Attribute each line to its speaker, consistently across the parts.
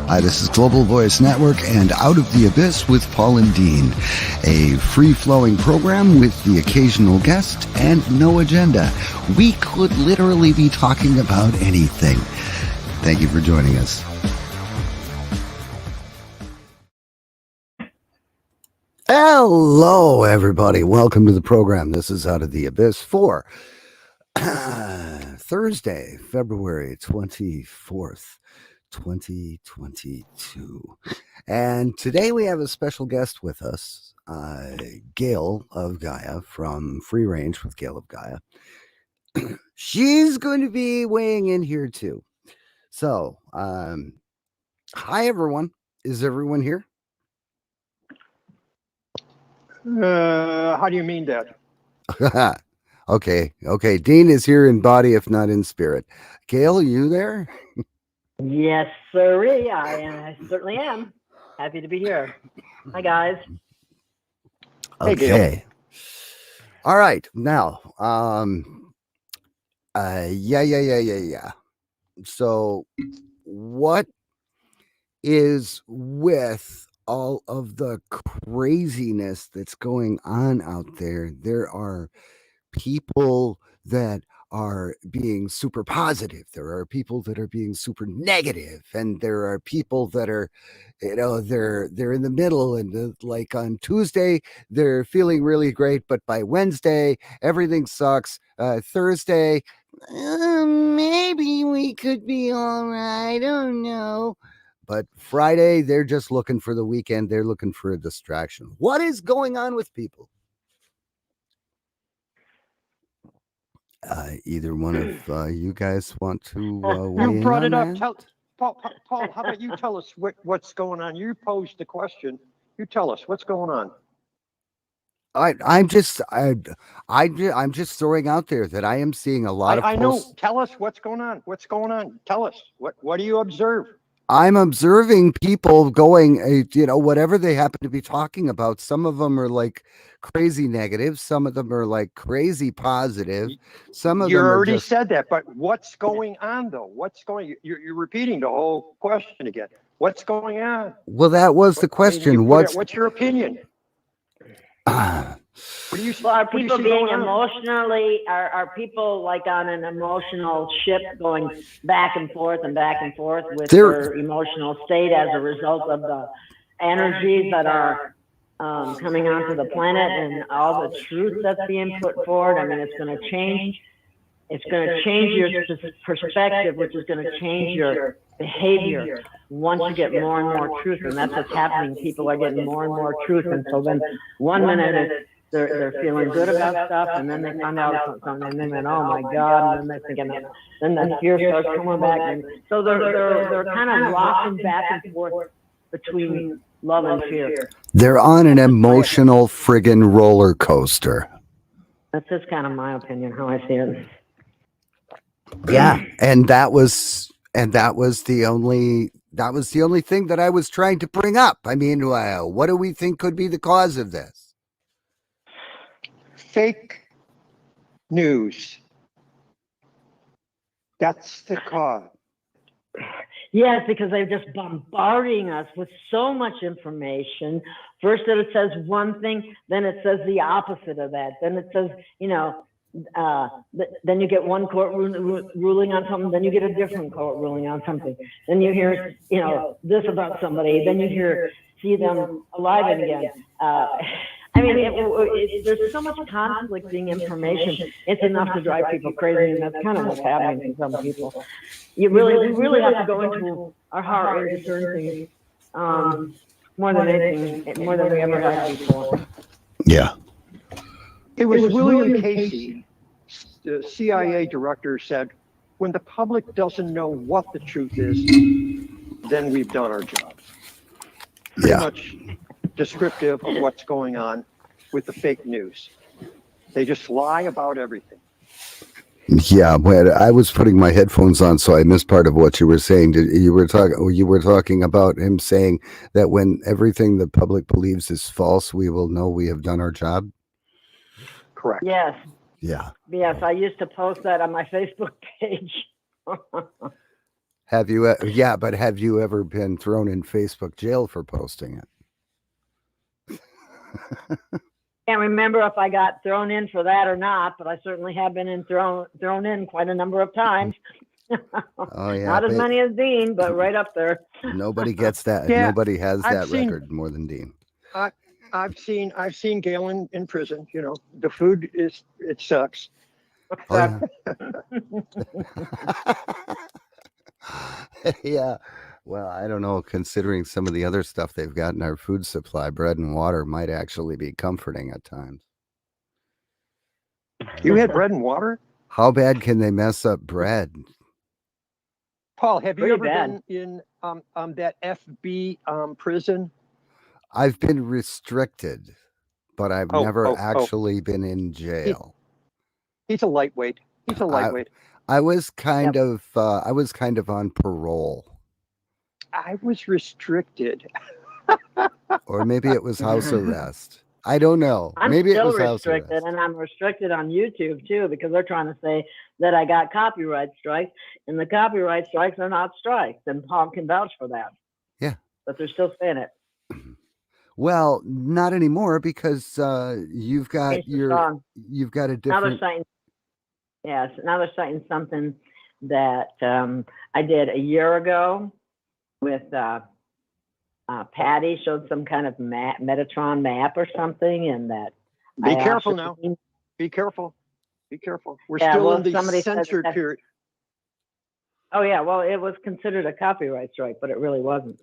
Speaker 1: Hi, this is Global Voice Network and Out of the Abyss with Paul and Dean, a free-flowing program with the occasional guest and no agenda. We could literally be talking about anything. Thank you for joining us. Hello, everybody. Welcome to the program. This is Out of the Abyss for Thursday, February 24th. 2022. And today we have a special guest with us, Gail of Gaia from Free Range with Gail of Gaia. She's going to be weighing in here too. So, hi everyone. Is everyone here?
Speaker 2: How do you mean that?
Speaker 1: Okay. Dean is here in body, if not in spirit. Gail, are you there?
Speaker 3: Yes, sirree. I certainly am. Happy to be here. Hi, guys.
Speaker 1: Okay. All right. Now, yeah. So, what is with all of the craziness that's going on out there? There are people that are being super positive. There are people that are being super negative, and there are people that are, they're in the middle. And like on Tuesday, they're feeling really great, but by Wednesday, everything sucks. Thursday, maybe we could be all right. I don't know. But Friday, they're just looking for the weekend. They're looking for a distraction. What is going on with people? Either one of you guys want to weigh
Speaker 2: You
Speaker 1: in
Speaker 2: brought
Speaker 1: on
Speaker 2: it up.
Speaker 1: that?
Speaker 2: Paul, how about you tell us what's going on? You posed the question. You tell us what's going on.
Speaker 1: I'm just throwing out there that I am seeing a lot of
Speaker 2: I
Speaker 1: posts.
Speaker 2: know. Tell us what's going on. What's going on? Tell us. What do you observe?
Speaker 1: I'm observing people going, whatever they happen to be talking about. Some of them are like crazy negative. Some of them are like crazy positive. Some of
Speaker 2: you
Speaker 1: them
Speaker 2: already
Speaker 1: are just...
Speaker 2: said that, but what's going on though? You're repeating the whole question again. What's going on?
Speaker 1: Well, that was the question.
Speaker 2: What's your opinion?
Speaker 3: Well, are people being emotionally, are people like on an emotional ship going back and forth with their emotional state as a result of the energies that are coming onto the planet and all the truth that's being put forward? I mean, it's going to change your perspective, which is going to change your behavior once you get more and more truth. And that's what's happening. People are getting more and more truth. And so then 1 minute they're feeling good about stuff, and then they find out something, and then oh my God, and then they're thinking, then the fear starts coming back, and so they're kind of rocking back and forth between love and fear.
Speaker 1: They're on an emotional friggin' roller coaster.
Speaker 3: That's just kind of my opinion, how I see it.
Speaker 1: Yeah, and that was the only thing that I was trying to bring up. I mean, what do we think could be the cause of this?
Speaker 2: Fake news. That's the cause.
Speaker 3: Yes, because they're just bombarding us with so much information. First it says one thing, then it says the opposite of that. Then it says, then you get one court ruling on something, then you get a different court ruling on something. Then you hear, this about somebody, then you see them alive again. I mean, there's so much conflicting information. It's enough to drive people crazy, and that's kind of what's happening to some people. We really have to go into our heart into certain things more than anything, more than we ever have before.
Speaker 1: Yeah.
Speaker 2: It was William Casey, the CIA director, said, when the public doesn't know what the truth is, then we've done our job. Pretty much descriptive of what's going on with the fake news. They just lie about everything.
Speaker 1: Yeah, but I was putting my headphones on, so I missed part of what you were saying. You were talking about him saying that when everything the public believes is false, we will know we have done our job.
Speaker 2: Correct.
Speaker 3: Yes.
Speaker 1: Yeah.
Speaker 3: Yes, I used to post that on my Facebook page.
Speaker 1: Have you? Yeah, but have you ever been thrown in Facebook jail for posting it?
Speaker 3: Can't remember if I got thrown in for that or not, but I certainly have been thrown in quite a number of times.
Speaker 1: Oh yeah,
Speaker 3: Not as many as Dean, but right up there.
Speaker 1: nobody gets that.
Speaker 2: Yeah,
Speaker 1: Nobody has
Speaker 2: I've
Speaker 1: that
Speaker 2: seen-
Speaker 1: record more than Dean.
Speaker 2: I've seen Gail in prison. You know, the food it sucks.
Speaker 1: Oh yeah. Yeah. Well, I don't know. Considering some of the other stuff they've got in our food supply, bread and water might actually be comforting at times.
Speaker 2: You had bread and water,
Speaker 1: How bad can they mess up bread?
Speaker 2: Paul. Have you
Speaker 3: Pretty
Speaker 2: ever
Speaker 3: bad.
Speaker 2: been in that FB prison?
Speaker 1: I've been restricted, but I've
Speaker 2: Oh,
Speaker 1: never
Speaker 2: oh, oh.
Speaker 1: actually been in jail.
Speaker 2: He's a lightweight. He's a lightweight.
Speaker 1: I was kind of on parole,
Speaker 2: I was restricted.
Speaker 1: or maybe it was house arrest. I don't know.
Speaker 3: I'm
Speaker 1: Maybe it
Speaker 3: still
Speaker 1: was house
Speaker 3: restricted,
Speaker 1: arrest.
Speaker 3: and I'm restricted on YouTube too because they're trying to say that I got copyright strikes, and the copyright strikes are not strikes, and Paul can vouch for that.
Speaker 1: Yeah.
Speaker 3: But they're still saying it.
Speaker 1: Well, not anymore because you've got
Speaker 3: Changed the song.
Speaker 1: you've got a
Speaker 3: Now they're
Speaker 1: different.
Speaker 3: citing, yes, now they're citing something that I did a year ago with Patty showed some kind of Metatron map or something, and that.
Speaker 2: Be
Speaker 3: I
Speaker 2: careful
Speaker 3: asked
Speaker 2: now. Be careful. Be careful. We're
Speaker 3: Yeah,
Speaker 2: still
Speaker 3: well,
Speaker 2: in the
Speaker 3: somebody said
Speaker 2: censored
Speaker 3: that-
Speaker 2: period.
Speaker 3: Oh yeah, well, it was considered a copyright strike, but it really wasn't.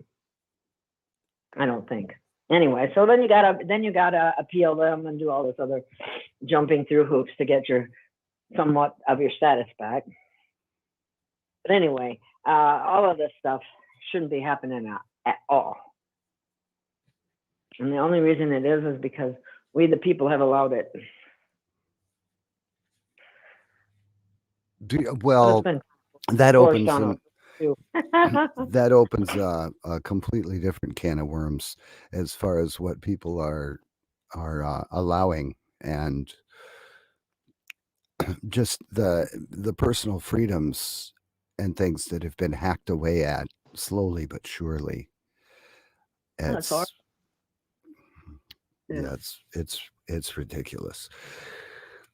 Speaker 3: I don't think. Anyway, so then you gotta appeal them and do all this other jumping through hoops to get your somewhat of your status back. But anyway, all of this stuff shouldn't be happening at all. And the only reason it is because we, the people, have allowed it.
Speaker 1: Well,
Speaker 3: It's been
Speaker 1: that
Speaker 3: forced
Speaker 1: opens
Speaker 3: on
Speaker 1: an,
Speaker 3: us, too.
Speaker 1: that opens a completely different can of worms as far as what people are allowing, and just the personal freedoms and things that have been hacked away at slowly but surely.
Speaker 3: That's hard.
Speaker 1: Yeah, it's ridiculous.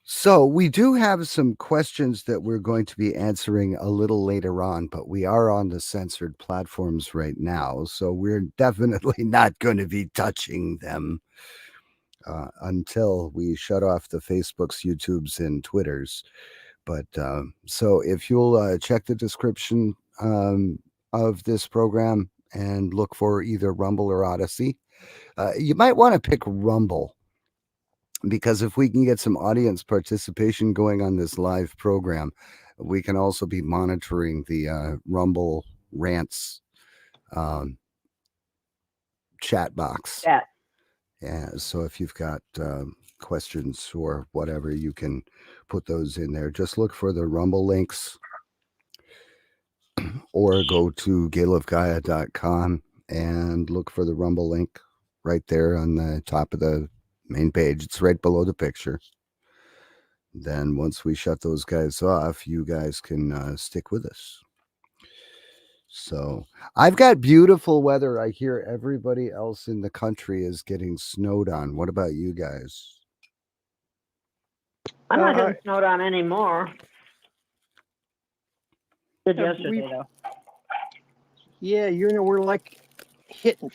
Speaker 1: So we do have some questions that we're going to be answering a little later on, but we are on the censored platforms right now, so we're definitely not going to be touching them until we shut off the Facebooks, YouTubes, and Twitters. But so if you'll check the description of this program and look for either Rumble or Odyssey, you might want to pick Rumble, because if we can get some audience participation going on this live program, we can also be monitoring the Rumble rants chat box.
Speaker 3: Yeah.
Speaker 1: Yeah, so if you've got questions or whatever, you can put those in there. Just look for the Rumble links or go to galeofgaia.com and look for the Rumble link right there on the top of the main page. It's right below the picture. Then once we shut those guys off, you guys can stick with us. So I've got beautiful weather. I hear everybody else in the country is getting snowed on. What about you guys?
Speaker 3: I'm not getting snowed on anymore. Did yesterday though.
Speaker 2: Yeah, we're like hitting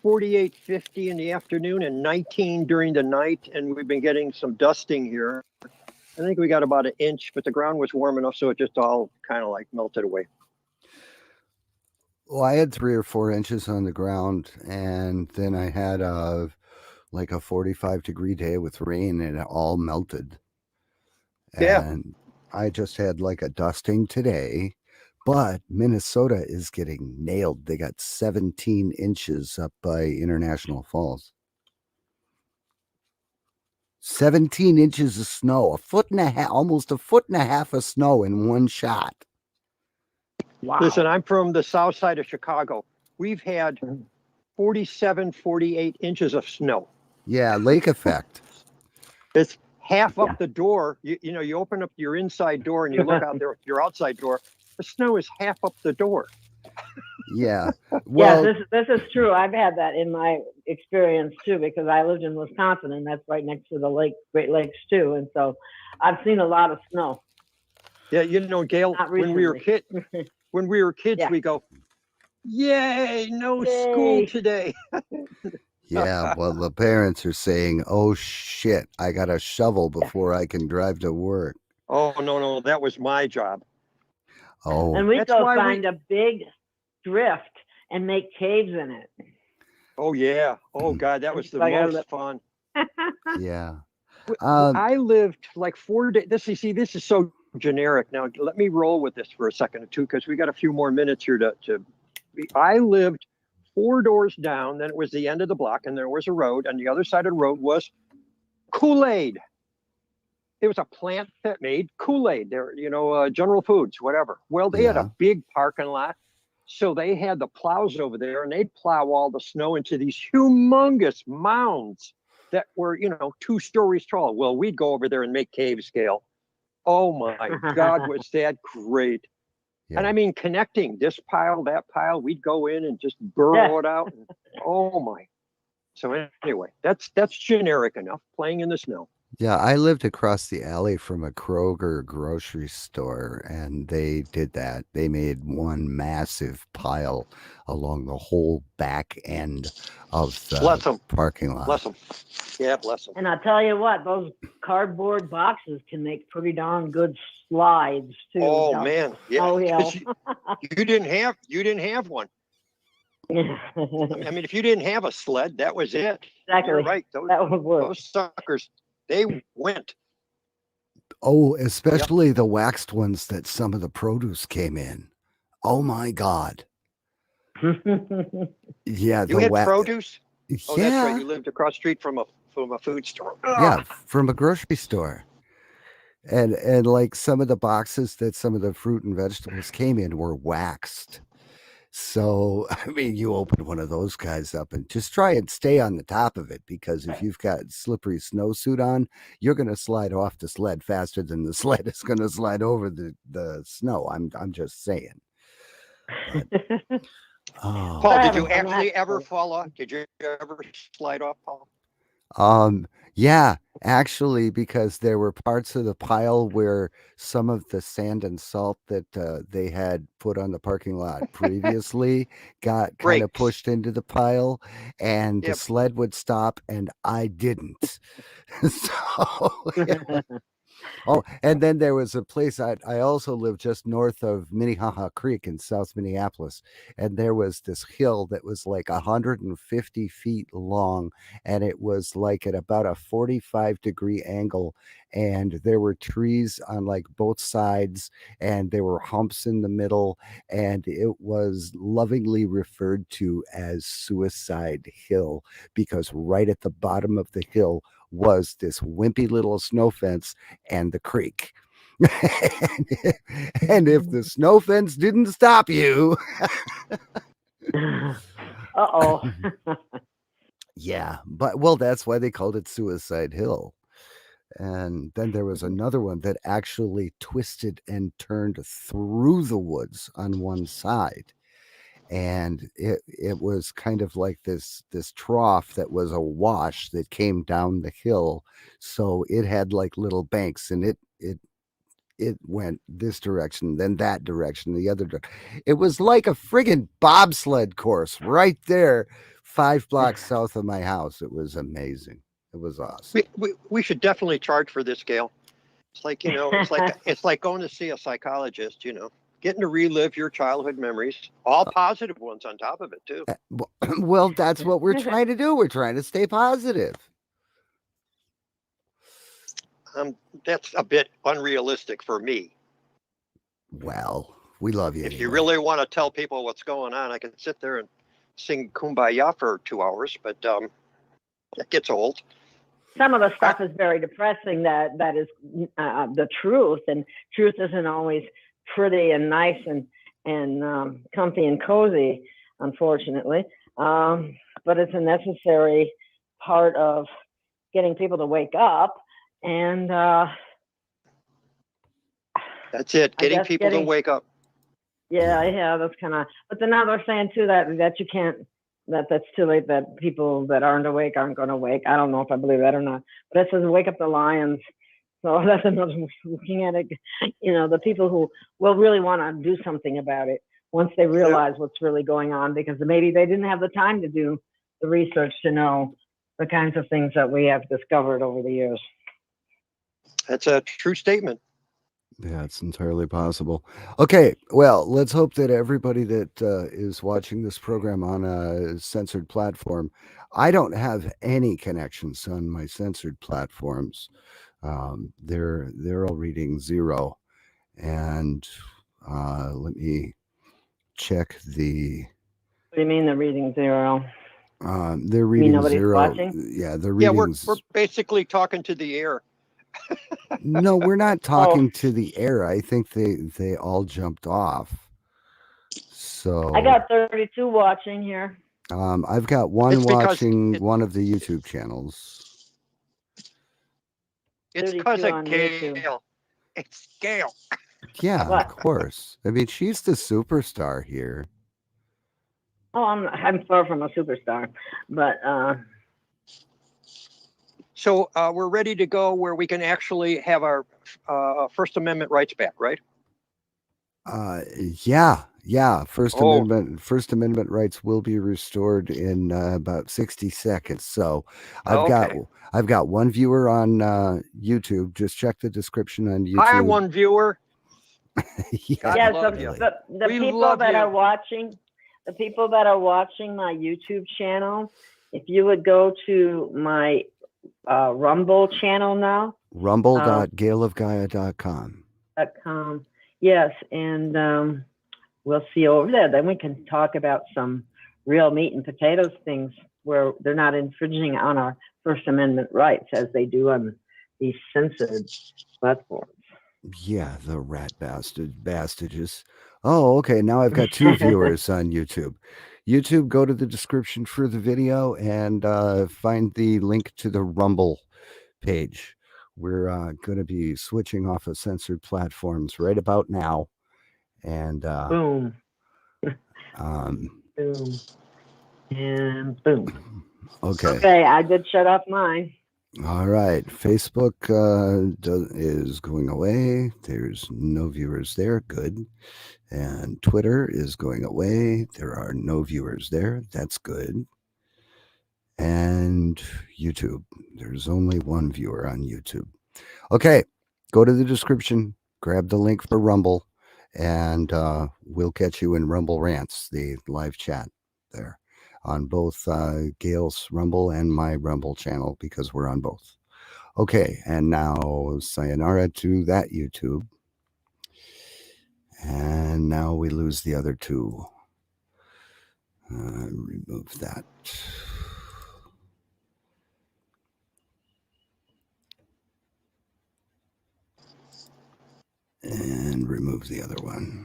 Speaker 2: 48, 50 in the afternoon and 19 during the night, and we've been getting some dusting here. I think we got about an inch, but the ground was warm enough, so it just all kind of like melted away.
Speaker 1: Well, I had 3 or 4 inches on the ground, and then I had like a 45-degree day with rain, and it all melted.
Speaker 2: Yeah.
Speaker 1: And I just had like a dusting today, but Minnesota is getting nailed. They got 17 inches up by International Falls. 17 inches of snow, a foot and a half, almost a foot and a half of snow in one shot.
Speaker 3: Wow.
Speaker 2: Listen, I'm from the south side of Chicago. We've had 47, 48 inches of snow.
Speaker 1: Yeah, lake effect.
Speaker 2: It's half up the door. You open up your inside door and you look out there, your outside door. The snow is half up the door.
Speaker 1: Yeah.
Speaker 3: Yes,
Speaker 1: Well,
Speaker 3: this is true. I've had that in my experience too, because I lived in Wisconsin, and that's right next to the lake, Great Lakes too, and so I've seen a lot of snow.
Speaker 2: Yeah, you know, Gail,
Speaker 3: Not
Speaker 2: when we were
Speaker 3: recently.
Speaker 2: kids,
Speaker 3: Yeah.
Speaker 2: we go, "Yay, no school
Speaker 3: Yay.
Speaker 2: today."
Speaker 1: yeah. Well, the parents are saying, "Oh shit, I got a shovel
Speaker 3: Yeah.
Speaker 1: before I can drive to work."
Speaker 2: Oh, no, that was my job.
Speaker 1: Oh,
Speaker 3: And we'd
Speaker 2: That's
Speaker 3: go
Speaker 2: why
Speaker 3: find a big drift and make caves in it.
Speaker 2: oh yeah. Oh God, that
Speaker 3: And
Speaker 2: was the
Speaker 3: like
Speaker 2: most fun.
Speaker 1: yeah.
Speaker 2: I lived like 4 days. This is so generic. Now let me roll with this for a second or two because we got a few more minutes here to. I lived 4 doors down. Then it was the end of the block, and there was a road. And the other side of the road was Kool-Aid. It was a plant that made Kool-Aid. There, General Foods, whatever. Well, they had
Speaker 1: Yeah.
Speaker 2: a big parking lot, so they had the plows over there, and they'd plow all the snow into these humongous mounds that were, 2 stories tall. Well, we'd go over there and make cave scale. Oh my God, was that great! And
Speaker 1: Yeah.
Speaker 2: I mean, connecting this pile, that pile, we'd go in and just
Speaker 3: Yeah.
Speaker 2: burrow it out. And, oh my! So anyway, that's generic enough. Playing in the snow.
Speaker 1: Yeah, I lived across the alley from a Kroger grocery store, and they did that. They made one massive pile along the whole back end of
Speaker 2: Bless
Speaker 1: the
Speaker 2: them.
Speaker 1: parking
Speaker 2: Bless
Speaker 1: lot.
Speaker 2: them. Yeah, bless them.
Speaker 3: And I'll tell you what, those cardboard boxes can make pretty darn good slides too.
Speaker 2: Oh
Speaker 3: down
Speaker 2: man, yeah.
Speaker 3: snow hill.
Speaker 2: 'Cause you didn't have one. I mean, if you didn't have a sled, that was it. You're
Speaker 3: Exactly.
Speaker 2: right.
Speaker 3: That would work.
Speaker 2: Those suckers, they went.
Speaker 1: Oh,
Speaker 2: Yep.
Speaker 1: especially the waxed ones that some of the produce came in. Oh my God. Yeah,
Speaker 2: You
Speaker 1: the
Speaker 2: had
Speaker 1: wax.
Speaker 2: produce? Oh, that's right.
Speaker 1: Yeah,
Speaker 2: You lived across the street from a food store.
Speaker 1: yeah,
Speaker 2: Ugh.
Speaker 1: from a grocery store. And like some of the boxes that some of the fruit and vegetables came in were waxed. So, I mean, you open one of those guys up and just try and stay on the top of it because if you've got slippery snowsuit on, you're going to slide off the sled faster than the sled is going to slide over the snow. I'm just saying. But oh,
Speaker 2: Paul, did
Speaker 3: Having
Speaker 2: you
Speaker 3: fun
Speaker 2: actually ever
Speaker 3: that
Speaker 2: fall off? Did you ever slide off, Paul?
Speaker 1: yeah, actually, because there were parts of the pile where some of the sand and salt that they had put on the parking lot previously got kind of
Speaker 2: Breaks.
Speaker 1: pushed into the pile, and the
Speaker 2: Yep.
Speaker 1: sled would stop, and I didn't. So, yeah. Oh, and then there was a place I also lived just north of Minnehaha Creek in South Minneapolis, and there was this hill that was like 150 feet long, and it was like at about a 45-degree angle, and there were trees on like both sides, and there were humps in the middle, and it was lovingly referred to as Suicide Hill because right at the bottom of the hill was this wimpy little snow fence and the creek. And if the snow fence didn't stop you,
Speaker 3: Uh-oh.
Speaker 1: yeah, but well, that's why they called it Suicide Hill. And then there was another one that actually twisted and turned through the woods on one side. And it was kind of like this trough that was a wash that came down the hill. So it had like little banks, and it went this direction, then that direction, the other direction. It was like a friggin' bobsled course right there, 5 blocks south of my house. It was amazing. It was awesome.
Speaker 2: We should definitely charge for this, Gail. It's like, it's like going to see a psychologist, getting to relive your childhood memories, all positive ones on top of it too.
Speaker 1: Well, that's what we're trying to do. We're trying to stay positive.
Speaker 2: That's a bit unrealistic for me.
Speaker 1: Well, we love you.
Speaker 2: If
Speaker 1: anyway.
Speaker 2: you really want to tell people what's going on, I can sit there and sing Kumbaya for 2 hours, but that gets old.
Speaker 3: Some of the stuff is very depressing. That is the truth, and truth isn't always pretty and nice and comfy and cozy, unfortunately. But it's a necessary part of getting people to wake up, and
Speaker 2: That's it. Getting people to wake up.
Speaker 3: Yeah, I have. That's kind of. But then now they're saying too that you can't. That's too late. That people that aren't awake aren't going to wake. I don't know if I believe that or not. But it says wake up the lions. So that's another way of looking at it. The people who will really want to do something about it once they realize what's really going on, because maybe they didn't have the time to do the research to know the kinds of things that we have discovered over the years.
Speaker 2: That's a true statement.
Speaker 1: Yeah, it's entirely possible. Okay, well, let's hope that everybody that is watching this program on a censored platform, I don't have any connections on my censored platforms. They're all reading 0, and let me check the.
Speaker 3: What do you mean they're reading 0?
Speaker 1: They're reading
Speaker 3: nobody's
Speaker 1: 0.
Speaker 3: watching?
Speaker 1: Yeah, they're
Speaker 2: Yeah,
Speaker 1: reading.
Speaker 2: we're basically talking to the air.
Speaker 1: No, we're not talking to the air. I think they all jumped off. So
Speaker 3: I got 32 watching here.
Speaker 1: I've got one
Speaker 2: It's because
Speaker 1: watching one of the YouTube channels.
Speaker 2: It's
Speaker 3: 32
Speaker 2: because of
Speaker 3: on YouTube.
Speaker 2: Gail. It's Gail.
Speaker 1: Yeah,
Speaker 3: What?
Speaker 1: of course. I mean, she's the superstar here.
Speaker 3: Oh, I'm far from a superstar, but
Speaker 2: So we're ready to go where we can actually have our First Amendment rights back, right?
Speaker 1: Yeah. First
Speaker 2: Oh.
Speaker 1: Amendment rights will be restored in about 60 seconds. So
Speaker 2: Okay.
Speaker 1: I've got one viewer on YouTube. Just check the description on YouTube.
Speaker 2: Hi, one viewer.
Speaker 1: Yeah,
Speaker 2: God
Speaker 3: yeah.
Speaker 2: love
Speaker 3: So
Speaker 2: you.
Speaker 3: the
Speaker 2: We
Speaker 3: people
Speaker 2: love
Speaker 3: that
Speaker 2: you.
Speaker 3: are watching, the people that are watching my YouTube channel, if you would go to my Rumble channel now,
Speaker 1: rumble.galeofgaia.com.
Speaker 3: Yes, and we'll see you over there. Then we can talk about some real meat and potatoes things where they're not infringing on our First Amendment rights as they do on these censored platforms.
Speaker 1: Yeah, the rat bastages. Oh, okay. Now I've got 2 viewers on YouTube. YouTube, go to the description for the video and find the link to the Rumble page. We're going to be switching off of censored platforms right about now. And
Speaker 3: Boom.
Speaker 1: um,
Speaker 3: Boom. And boom.
Speaker 1: okay.
Speaker 3: Okay, I did shut off mine.
Speaker 1: All right. Facebook is going away. There's no viewers there. Good. And Twitter is going away. There are no viewers there. That's good. And YouTube. There's only one viewer on YouTube. Okay. Go to the description, grab the link for Rumble, and we'll catch you in Rumble Rants, the live chat there on both Gail's Rumble and my Rumble channel, because we're on both. Okay, and now sayonara to that YouTube. And now we lose the other 2. Remove that. And remove the other one.